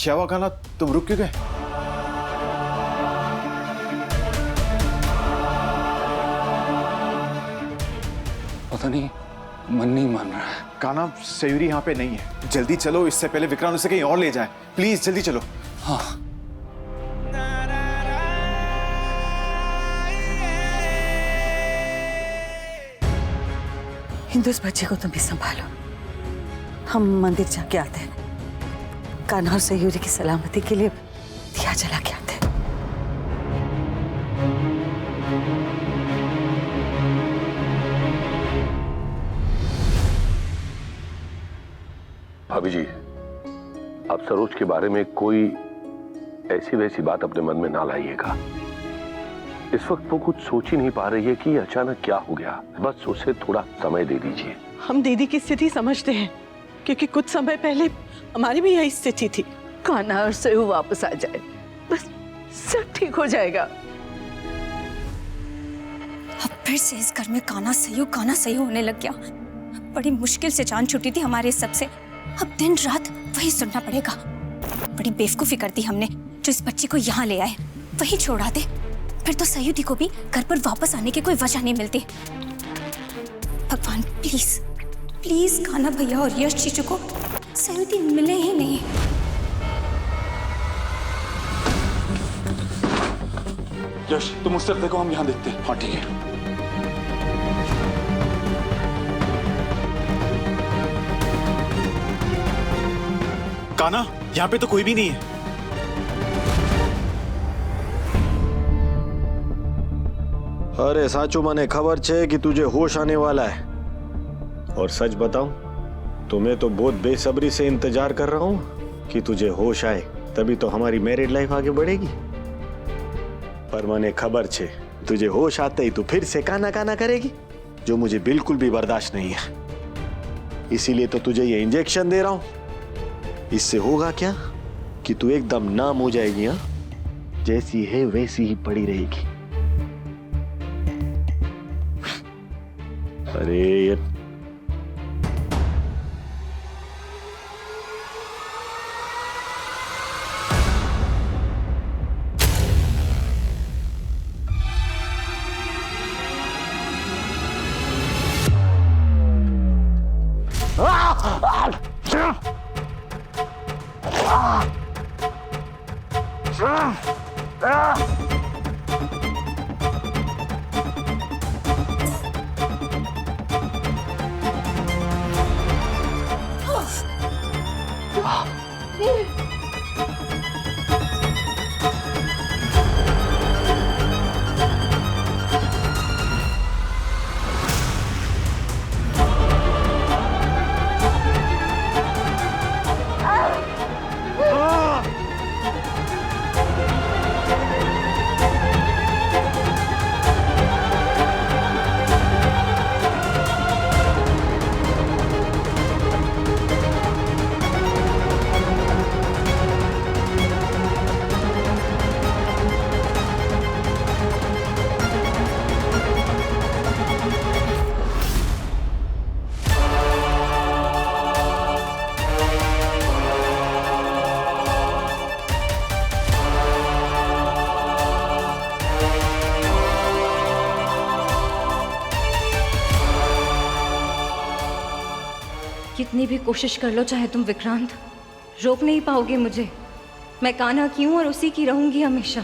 क्या हुआ कान्हा, तुम रुक क्यों गए? पता नहीं, मन नहीं मान रहा है। कान्हा, सयूरी यहाँ पे नहीं है, जल्दी चलो, इससे पहले विक्रांत उसे कहीं और ले जाए। प्लीज जल्दी चलो। हाँ। हिंदू, इस बच्चे को तुम भी संभालो, हम मंदिर जाके आते हैं। कान्हा और सयूरी की सलामती के लिए दिया जला के आते हैं। भाभी जी, आप सरोज के बारे में कोई ऐसी वैसी बात अपने मन में ना लाइएगा। इस वक्त वो कुछ सोच ही नहीं पा रही है कि अचानक क्या हो गया। बस उसे थोड़ा समय दे दीजिए। हम दीदी की स्थिति समझते हैं, क्योंकि कुछ समय पहले हमारी भी यही स्थिति थी। कान्हा और सयू वापस आ जाए, बस सब ठीक हो जाएगा। अब फिर से इस घर में कान्हा सयू होने लग गया। बड़ी मुश्किल से जान छुटी थी हमारे सबसे, अब दिन रात वही सुनना पड़ेगा। बड़ी बेवकूफी कर दी हमने जो इस बच्चे को यहाँ ले आए। वही छोड़ा दे, फिर तो सयू दी को भी घर पर वापस आने की कोई वजह नहीं मिलती। भगवान प्लीज प्लीज कान्हा भैया और यश चीचू को सयू दी मिले ही नहीं। यश, तुम उस तरफ देखो, हम यहाँ देखते हैं। हाँ ठीक है। कान्हा, यहाँ पे तो कोई भी नहीं है। अरे साचू, मने खबर छे कि तुझे होश आने वाला है। और सच बताऊं, तुम्हें तो बहुत बेसब्री से इंतजार कर रहा हूं कि तुझे होश आए, तभी तो हमारी मैरिड लाइफ आगे बढ़ेगी। पर मने खबर छे, तुझे होश आते ही तू फिर से काना काना करेगी, जो मुझे बिल्कुल भी बर्दाश्त नहीं है। इसीलिए तो तुझे ये इंजेक्शन दे रहा हूं। इससे होगा क्या कि तू एकदम नाम हो जाएगी। हाँ, जैसी है वैसी ही पड़ी रहेगी। अरे ये कितनी भी कोशिश कर लो चाहे तुम विक्रांत, रोक नहीं पाओगे मुझे। मैं कान्हा की हूं और उसी की रहूंगी हमेशा।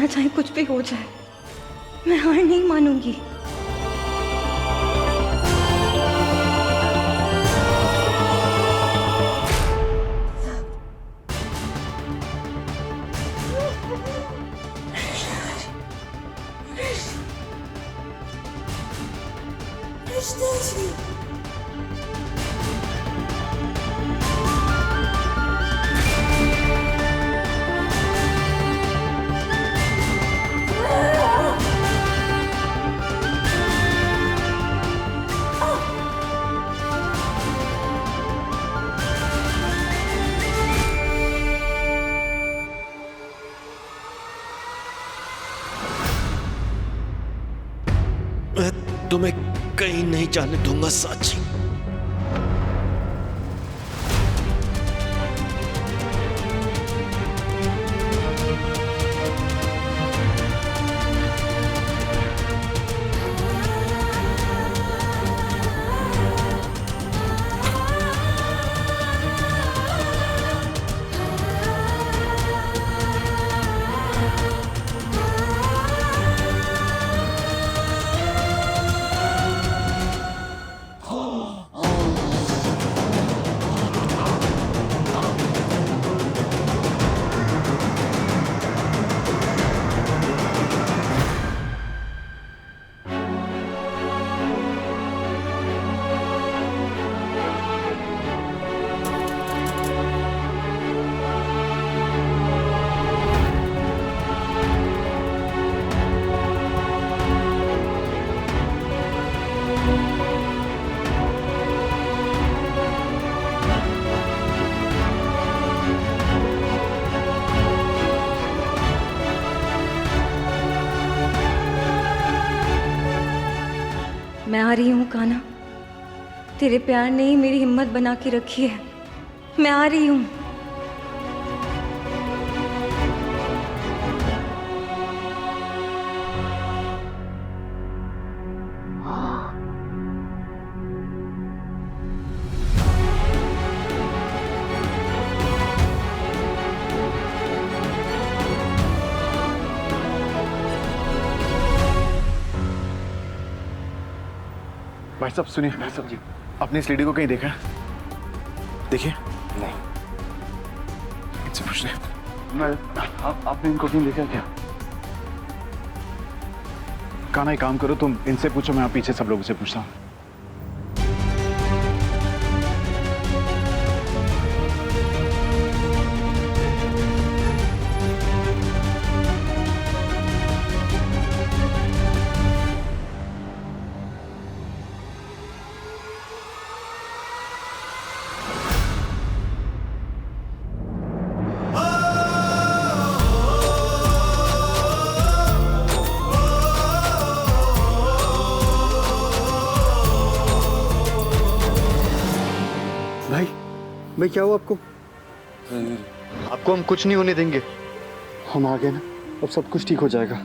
चाहे कुछ भी हो जाए, मैं हार नहीं मानूंगी। मैं तुम्हें कहीं नहीं जाने दूंगा साची। मैं आ रही हूँ कान्हा, तेरे प्यार ने ही मेरी हिम्मत बना के रखी है। मैं आ रही हूँ। भाई साहब सुनिए, भाई साहब जी, आपने इस लेडी को कहीं देखा है? देखिए। नहीं। इनसे पूछ रहे। मैं आपने इनको कहीं देखा क्या? कान्हा एक काम करो, तुम इनसे पूछो, मैं आप पीछे सब लोगों से पूछता हूँ। भाई क्या हुआ आपको? आपको हम कुछ नहीं होने देंगे। हम आ गए ना, अब सब कुछ ठीक हो जाएगा।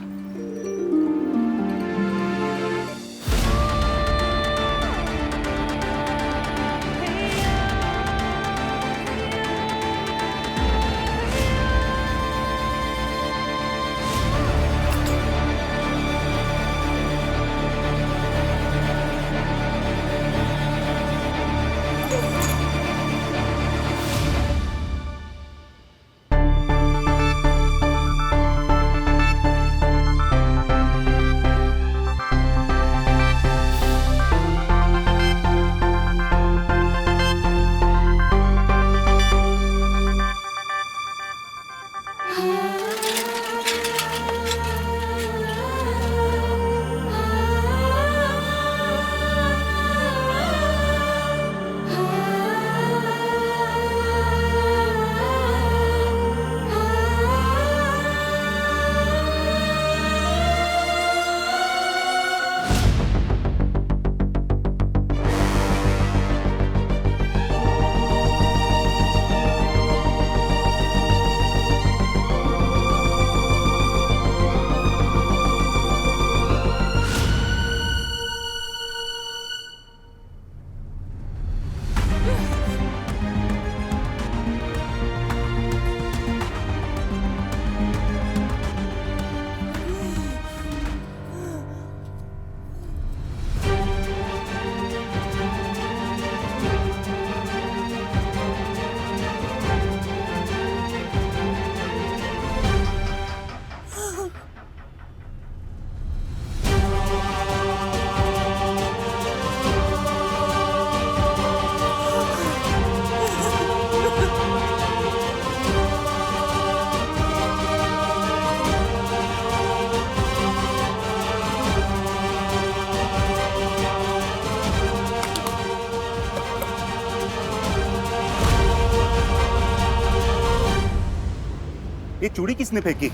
ये चूड़ी किसने फेंकी?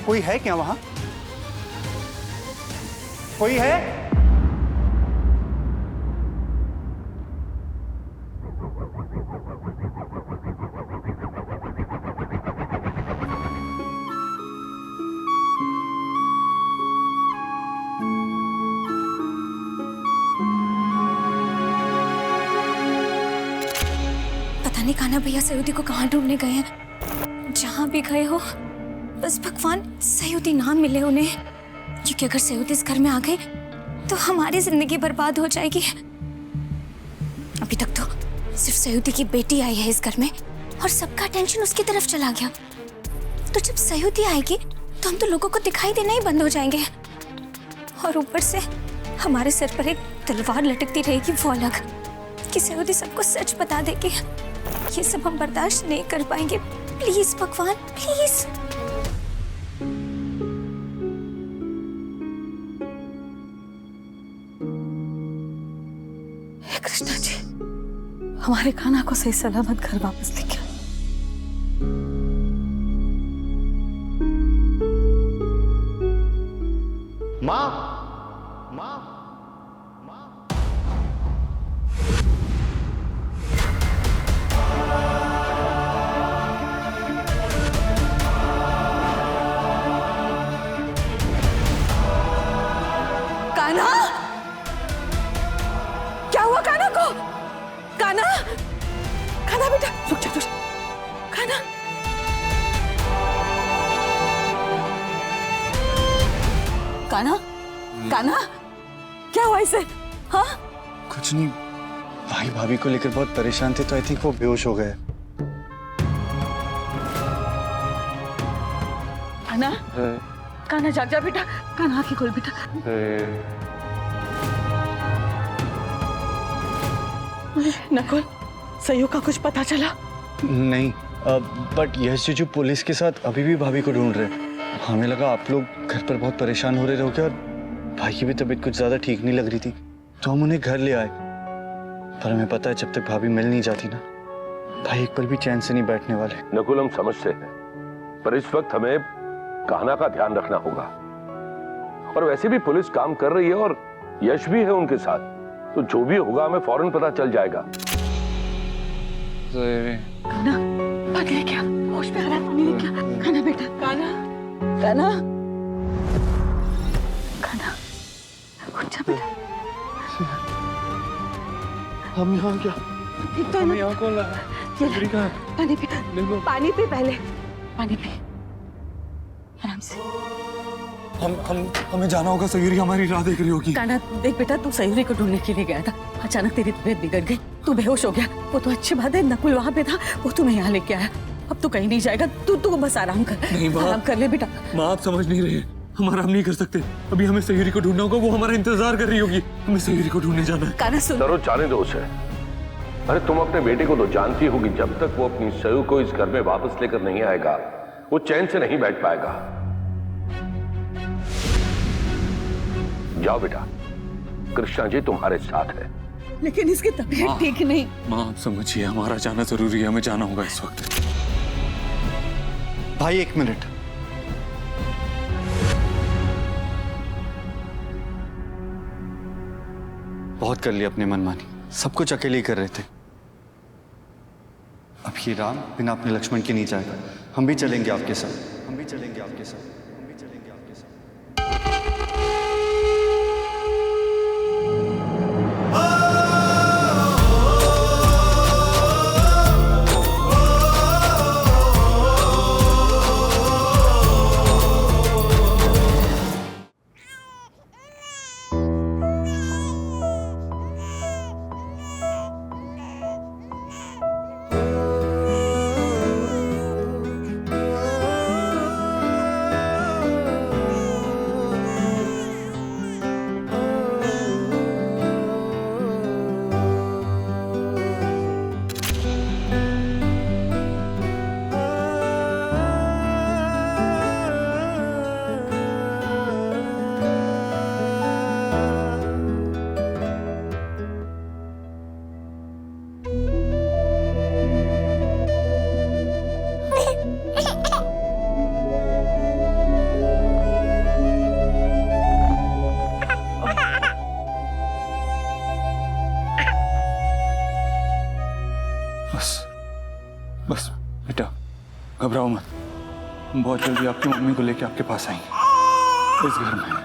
कोई है क्या वहां? कोई है? पता नहीं कान्हा भैया सयूदी को कहाँ ढूंढने गए हैं। जहां भी गए हो बस भगवान सयूदी ना मिले उन्हें, क्योंकि अगर सयूदी इस घर में आ गए तो हमारी जिंदगी बर्बाद हो जाएगी। अभी तक तो सिर्फ सयूदी की बेटी आई है इस घर में और सबका अटेंशन उसकी तरफ चला गया। तो जब सयूदी आएगी तो हम तो लोगों को दिखाई देना ही बंद हो जाएंगे, और ऊपर से हमारे सर पर एक तलवार लटकती रहेगी, वो अलग कि सयूदी सबको सच बता देगी। ये सब हम बर्दाश्त नहीं कर पाएंगे। प्लीज भगवान, प्लीज। हे कृष्णा जी, हमारे कान्हा को सही सलामत घर वापस लेके आओ। माँ, माँ, कान्हा, क्या हुआ कान्हा को? कान्हा, कान्हा बेटा, रुक जा, कान्हा। कान्हा, कान्हा, क्या हुआ इसे? हाँ? कुछ नहीं, भाई भाभी को लेकर बहुत परेशान थे तो आई थिंक वो बेहोश हो गए। कान्हा, कान्हा जाग जा बेटा, कान्हा आंखें खोल बेटा। नकुल, सयू का कुछ पता चला? नहीं, बट यश जीजू पुलिस के साथ अभी भी भाभी को ढूंढ रहे हैं। हमें लगा आप लोग घर पर बहुत परेशान हो रहे होगे और भाई की भी तबीयत कुछ ज्यादा ठीक नहीं लग रही थी, तो हम उन्हें घर ले आए। पर हमें पता है जब तक भाभी मिल नहीं जाती ना, भाई एक पल भी चैन से नहीं बैठने वाले। नकुल, हम समझते हैं, पर इस वक्त हमें कान्हा का ध्यान रखना होगा। और वैसे भी पुलिस काम कर रही है और यश भी है उनके साथ, तो जो भी होगा हमें फौरन पता चल जाएगा। कान्हा, पानी लेके आ, होश में आ रहा है, पानी लेके आ। कान्हा बेटा, कान्हा, कान्हा, कान्हा, उठ जा बेटा। हम यहाँ क्या? तो हम यहाँ कौन लगा? पानी पी, पानी पी पहले, पानी पी, आराम से। हमें जाना होगा, सयूरी हमारी राह देख रही होगी। कान्हा देख बेटा, तू सयूरी को ढूंढने के लिए गया था, अचानक तेरी तबीयत बिगड़ गई, तू बेहोश हो गया। वो तो अच्छी बात है, नकुल वहाँ पे था, वो तुम्हें यहाँ लेके आया। अब तू कहीं नहीं जाएगा, तू बस आराम कर। नहीं माँ, आराम कर ले बेटा। माँ आप समझ नहीं रहे, हम आराम नहीं कर सकते। अभी हमें सयूरी को ढूंढना होगा, वो हमारा इंतजार कर रही होगी। हमें सयूरी को ढूंढने जाना है। कान्हा सुन, सरोज, जाने दो उसे। अरे तुम अपने बेटे को तो जानती होगी, जब तक वो अपनी सयू को इस घर में वापस लेकर नहीं आएगा वो चैन से नहीं बैठ पाएगा। जाओ बेटा, कृष्णा जी तुम्हारे साथ है। लेकिन इसकी तबीयत ठीक नहीं। माँ आप समझिए, हमारा जाना जरूरी है, हमें जाना होगा इस वक्त। भाई एक मिनट, बहुत कर लिया अपने मनमानी, सब कुछ अकेले ही कर रहे थे। अब ये राम बिना अपने लक्ष्मण के नहीं जाएगा। हम भी चलेंगे आपके साथ, हम भी चलेंगे आपके साथ, हम भी चलेंगे आपके साथ। बस बस बेटा, घबराओ मत। हम बहुत जल्दी आपकी मम्मी को लेके आपके पास आएंगे इस घर में।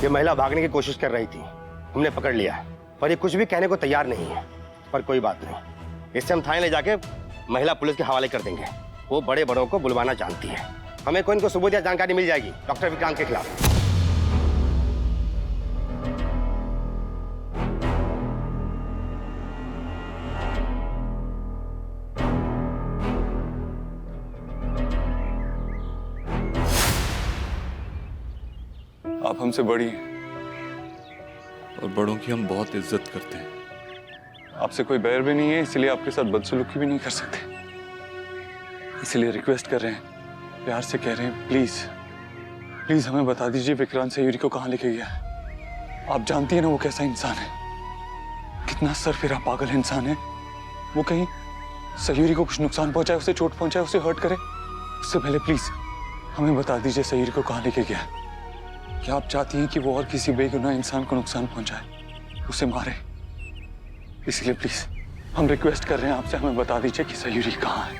ये महिला भागने की कोशिश कर रही थी, हमने पकड़ लिया है, पर ये कुछ भी कहने को तैयार नहीं है। पर कोई बात नहीं, इससे हम थाने ले जाके महिला पुलिस के हवाले कर देंगे। वो बड़े बड़ों को बुलवाना जानती है। हमें कोई इनको सबूत या जानकारी मिल जाएगी डॉक्टर विक्रांत के खिलाफ। आप हमसे बड़ी हैं और बड़ों की हम बहुत इज्जत करते हैं। आपसे कोई बैर भी नहीं है, इसलिए आपके साथ बदसलूकी भी नहीं कर सकते। इसलिए रिक्वेस्ट कर रहे हैं, प्यार से कह रहे हैं, प्लीज प्लीज हमें बता दीजिए विक्रांत सयूरी को कहाँ लेके गया है। आप जानती हैं ना वो कैसा इंसान है, कितना सरफिरा पागल इंसान है। वो कहीं सयूरी को कुछ नुकसान पहुंचाए, उसे चोट पहुंचाए, उसे हर्ट करे, उससे पहले प्लीज हमें बता दीजिए सयूरी को कहाँ लेके गया है। क्या आप चाहती हैं कि वो और किसी बेगुनाह इंसान को नुकसान पहुंचाए, उसे मारे? इसलिए प्लीज हम रिक्वेस्ट कर रहे हैं आपसे, हमें बता दीजिए कि सयूरी कहाँ है,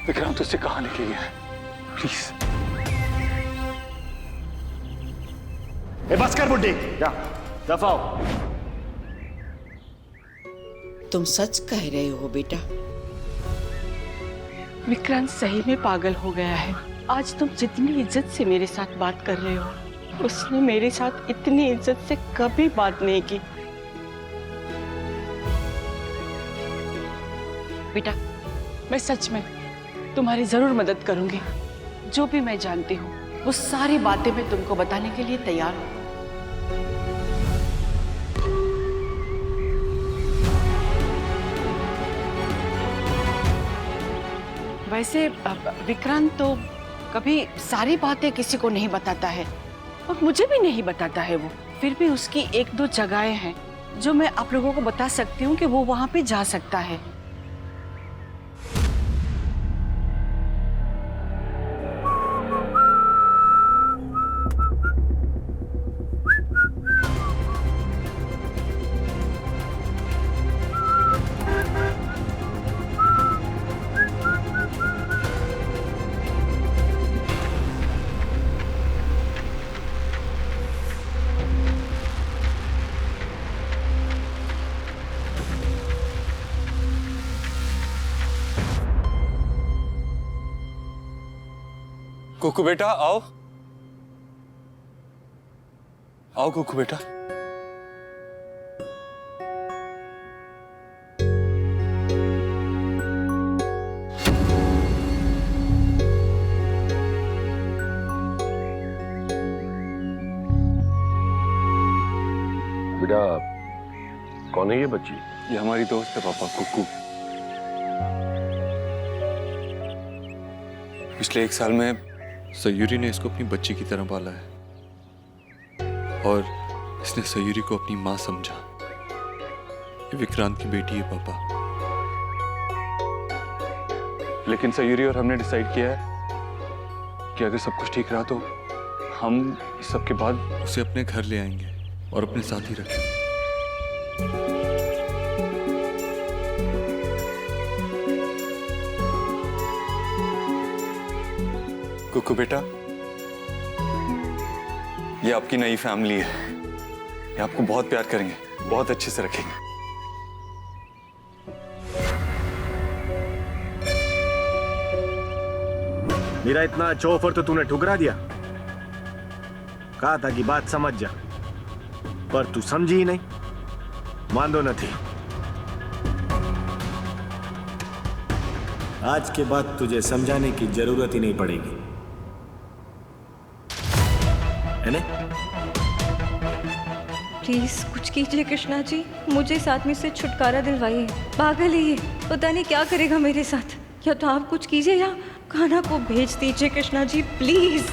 विक्रांत उससे कहाँ लेके गया है, प्लीज। बस कर बुड्ढी, जा दफाओ। तुम सच कह रहे हो बेटा, विक्रांत सही में पागल हो गया है। आज तुम जितनी इज्जत से मेरे साथ बात कर रहे हो, उसने मेरे साथ इतनी इज्जत से कभी बात नहीं की। बेटा, मैं सच में तुम्हारी जरूर मदद करूंगी। जो भी मैं जानती हूँ वो सारी बातें मैं तुमको बताने के लिए तैयार हूँ। वैसे विक्रांत तो कभी सारी बातें किसी को नहीं बताता है और मुझे भी नहीं बताता है। वो फिर भी उसकी एक दो जगहें हैं जो मैं आप लोगों को बता सकती हूँ कि वो वहां पे जा सकता है। कुकू बेटा आओ, आओ कुकू बेटा। बेटा कौन है ये बच्ची? ये हमारी दोस्त है पापा, कुकू। पिछले 1 साल में सयूरी ने इसको अपनी बच्ची की तरह पाला है और इसने सयूरी को अपनी माँ समझा। ये विक्रांत की बेटी है पापा। लेकिन सयूरी और हमने डिसाइड किया है कि अगर सब कुछ ठीक रहा तो हम इस सब के बाद उसे अपने घर ले आएंगे और अपने साथ ही रखेंगे। कुकू बेटा, ये आपकी नई फैमिली है। ये आपको बहुत प्यार करेंगे, बहुत अच्छे से रखेंगे। मेरा इतना अच्छा ऑफर तो तूने ठुकरा दिया। कहा था कि बात समझ जा, पर तू समझी ही नहीं। वांधो नहीं। आज के बाद तुझे समझाने की जरूरत ही नहीं पड़ेगी, है ना? प्लीज कुछ कीजिए कृष्णा जी, मुझे इस आदमी से छुटकारा दिलवाइए। पागल है ये, पता नहीं क्या करेगा मेरे साथ। या तो आप कुछ कीजिए या कान्हा को भेज दीजिए कृष्णा जी, प्लीज।